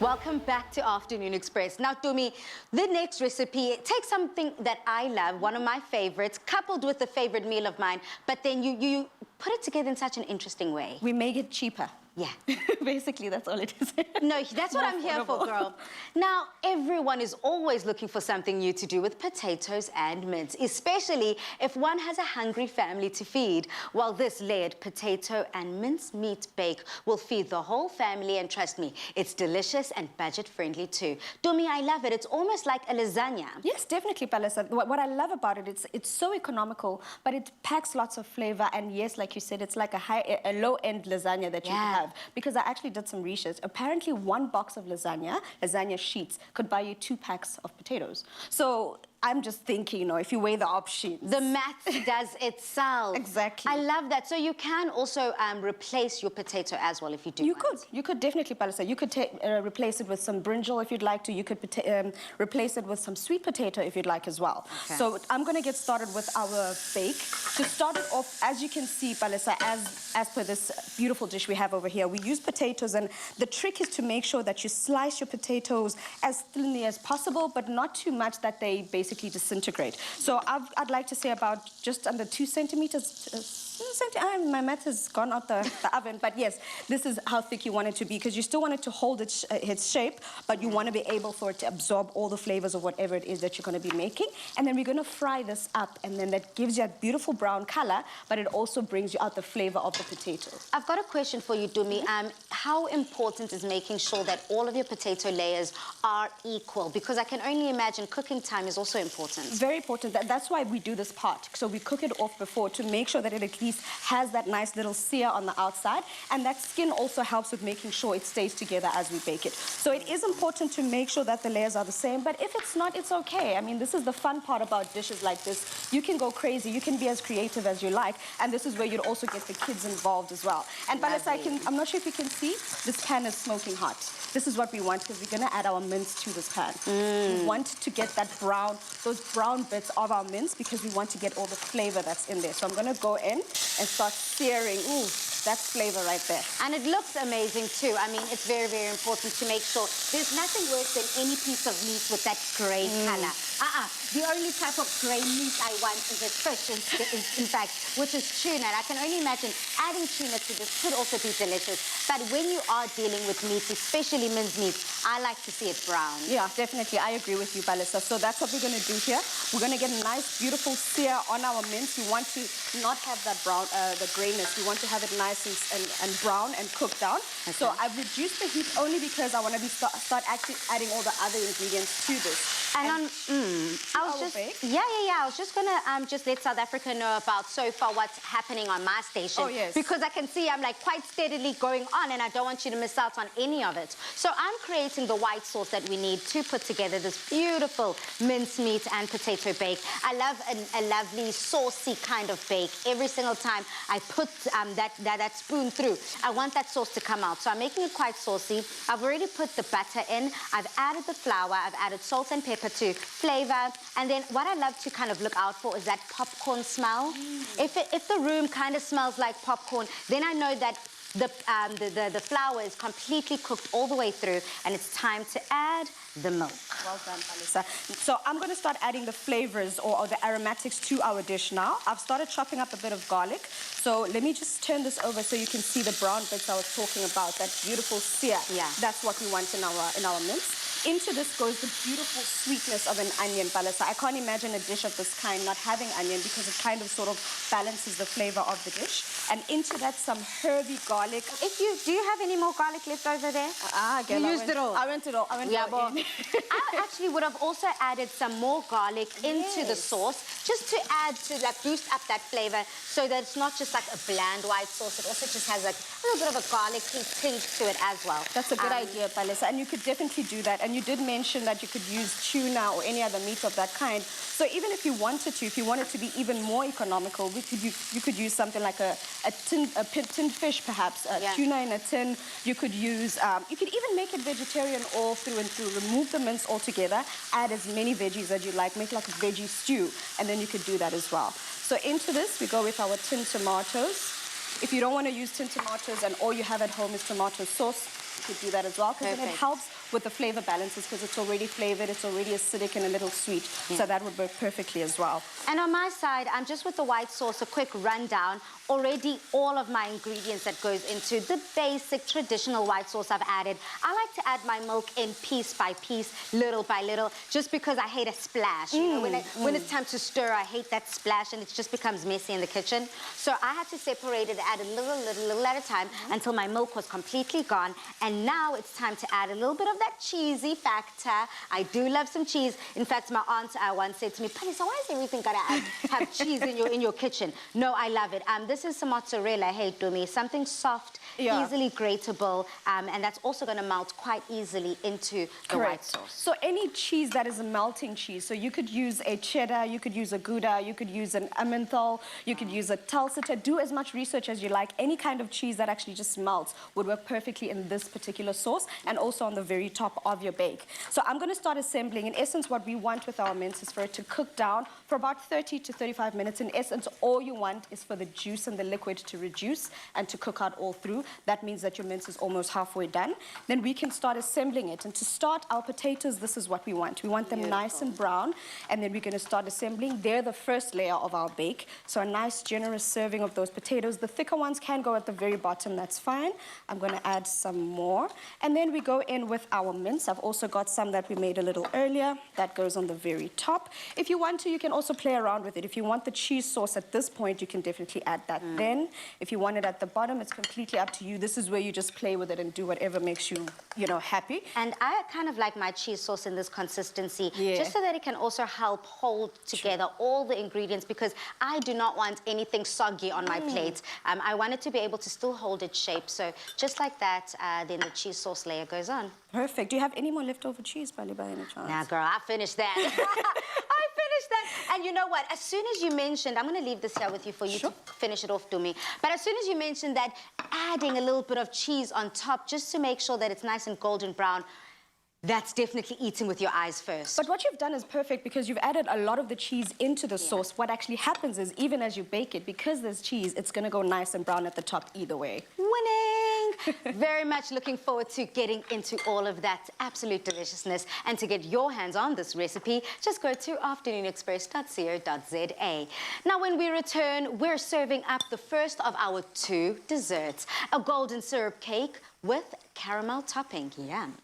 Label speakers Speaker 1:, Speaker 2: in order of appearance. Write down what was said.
Speaker 1: Welcome back to Afternoon Express. Now, Tumi, the next recipe takes something that I love, one of my favorites, coupled with a favorite meal of mine, but then you put it together in such an interesting way.
Speaker 2: We make it cheaper.
Speaker 1: Yeah.
Speaker 2: Basically, that's all it is.
Speaker 1: No, that's what I'm here for, girl. Now, everyone is always looking for something new to do with potatoes and mince, especially if one has a hungry family to feed. Well, this layered potato and mince meat bake will feed the whole family, and trust me, it's delicious and budget-friendly too. Tumi, I love it. It's almost like a lasagna.
Speaker 2: Yes, definitely, Palisa. What I love about it, it's so economical, but it packs lots of flavor. And yes, like you said, it's like a low-end lasagna that you have. Because I actually did some research. Apparently, one box of lasagna sheets, could buy you 2 packs of potatoes. So I'm just thinking, you know, if you weigh the options.
Speaker 1: The math does itself.
Speaker 2: Exactly.
Speaker 1: I love that. So you can also replace your potato as well if you do
Speaker 2: You could definitely, Palisa. You could replace it with some brinjal if you'd like to. You could replace it with some sweet potato if you'd like as well. Okay. So I'm going to get started with our bake. To start it off, as you can see, Palisa, as per this beautiful dish we have over here, we use potatoes, and the trick is to make sure that you slice your potatoes as thinly as possible, but not too much that they basically disintegrate. So I'd like to say about just under 2 centimeters. My math has gone out the oven, but yes, this is how thick you want it to be, because you still want it to hold its shape, but you want to be able for it to absorb all the flavors of whatever it is that you're going to be making. And then we're going to fry this up, and then that gives you a beautiful brown color, but it also brings you out the flavor of the potato.
Speaker 1: I've got a question for you, Tumi. How important is making sure that all of your potato layers are equal? Because I can only imagine cooking time is also important.
Speaker 2: Very important. That's why we do this part. So we cook it off before to make sure that it at least has that nice little sear on the outside, and that skin also helps with making sure it stays together as we bake it. So it is important to make sure that the layers are the same, but if it's not, it's okay. I mean, this is the fun part about dishes like this. You can go crazy, you can be as creative as you like, and this is where you'd also get the kids involved as well. And Palisa, I'm not sure if you can see, this pan is smoking hot. This is what we want, because we're going to add our mince to this pan. We want to get that those brown bits of our mince, because we want to get all the flavor that's in there. So I'm going to go in and start searing. Ooh, that's flavor right there.
Speaker 1: And it looks amazing too. I mean, it's very, very important to make sure there's nothing worse than any piece of meat with that grey color. The only type of grey meat I want is a fish, in fact, which is tuna. And I can only imagine adding tuna to this could also be delicious. But when you are dealing with meat, especially minced meat, I like to see it brown.
Speaker 2: Yeah, definitely. I agree with you, Palisa. So that's what we're going to do here. We're going to get a nice, beautiful sear on our mince. We want to not have that brown, the grayness. We want to have it nice and brown and cooked down. Okay. So I've reduced the heat only because I want to start actually adding all the other ingredients to this.
Speaker 1: And I was just gonna just let South Africa know about so far what's happening on my station.
Speaker 2: Oh, yes.
Speaker 1: Because I can see I'm like quite steadily going on, and I don't want you to miss out on any of it. So I'm creating the white sauce that we need to put together this beautiful mincemeat and potato bake. I love a lovely saucy kind of bake. Every single time I put that spoon through, I want that sauce to come out. So I'm making it quite saucy. I've already put the butter in. I've added the flour. I've added salt and pepper to flavor. And then what I love to kind of look out for is that popcorn smell. If the room kind of smells like popcorn, then I know that the flour is completely cooked all the way through, and it's time to add the milk.
Speaker 2: Well done, Palisa. So I'm going to start adding the flavors or the aromatics to our dish now. I've started chopping up a bit of garlic. So let me just turn this over so you can see the brown bits I was talking about, that beautiful sear.
Speaker 1: Yeah.
Speaker 2: That's what we want in our mince. Into this goes the beautiful sweetness of an onion, Palisa. I can't imagine a dish of this kind not having onion, because it kind of sort of balances the flavor of the dish. And into that, some herby garlic.
Speaker 1: Do you have any more garlic left over there?
Speaker 2: Girl,
Speaker 1: you used it all.
Speaker 2: I went it all.
Speaker 1: I actually would have also added some more garlic into the sauce, just to add to like boost up that flavor, so that it's not just like a bland white sauce. It also just has like a little bit of a garlicky tinge to it as well.
Speaker 2: That's a good idea, Palisa, and you could definitely do that. And you did mention that you could use tuna or any other meat of that kind. So even if you wanted to, if you wanted to be even more economical, you could use something like a tinned fish, perhaps, tuna in a tin. You could use, you could even make it vegetarian all through and through. Remove the mince altogether, add as many veggies as you like, make like a veggie stew, and then you could do that as well. So into this, we go with our tinned tomatoes. If you don't want to use tinned tomatoes and all you have at home is tomato sauce, you could do that as well, because then it helps with the flavor balances because it's already flavored, it's already acidic and a little sweet. So that would work perfectly as well.
Speaker 1: And on my side, I'm just with the white sauce, a quick rundown. Already all of my ingredients that goes into the basic traditional white sauce I've added. I like to add my milk in piece by piece, little by little, just because I hate a splash. You know, when it's time to stir, I hate that splash and it just becomes messy in the kitchen. So I had to separate it, add a little at a time until my milk was completely gone. And now it's time to add a little bit of that cheesy factor. I do love some cheese. In fact, my aunt once said to me, Patty, so why is everything gotta have cheese in your kitchen? No, I love it. This is some mozzarella, hey, Dumi, something soft, easily gratable, and that's also gonna melt quite easily into the white sauce.
Speaker 2: So any cheese that is a melting cheese, so you could use a cheddar, you could use a Gouda, you could use an Emmental, you could use a Tilsiter. Do as much research as you like. Any kind of cheese that actually just melts would work perfectly in this particular sauce and also on the very top of your bake. So I'm gonna start assembling. In essence, what we want with our mince is for it to cook down for about 30 to 35 minutes. In essence, all you want is for the juice and the liquid to reduce and to cook out all through. That means that your mince is almost halfway done. Then we can start assembling it. And to start our potatoes, this is what we want. We want them nice and brown, and then we're gonna start assembling. They're the first layer of our bake. So a nice generous serving of those potatoes. The thicker ones can go at the very bottom, that's fine. I'm gonna add some more. And then we go in with our mince. I've also got some that we made a little earlier. That goes on the very top. If you want to, you can also play around with it. If you want the cheese sauce at this point, you can definitely add that then. If you want it at the bottom, it's completely up to you. This is where you just play with it and do whatever makes you, you know, happy.
Speaker 1: And I kind of like my cheese sauce in this consistency, just so that it can also help hold together all the ingredients, because I do not want anything soggy on my plate. I want it to be able to still hold its shape. So just like that, then the cheese sauce layer goes on.
Speaker 2: Perfect. Do you have any more leftover cheese, Bali, by any chance?
Speaker 1: Nah, girl, I finished that. I finished that. And you know what? As soon as you mentioned, I'm going to leave this here with you for you to finish it off, Dumi. But as soon as you mentioned that adding a little bit of cheese on top just to make sure that it's nice and golden brown, that's definitely eating with your eyes first.
Speaker 2: But what you've done is perfect because you've added a lot of the cheese into the sauce. What actually happens is even as you bake it, because there's cheese, it's going to go nice and brown at the top either way.
Speaker 1: Winning! Very much looking forward to getting into all of that absolute deliciousness. And to get your hands on this recipe, just go to afternoonexpress.co.za. Now, when we return, we're serving up the first of our 2 desserts, a golden syrup cake with caramel topping. Yum.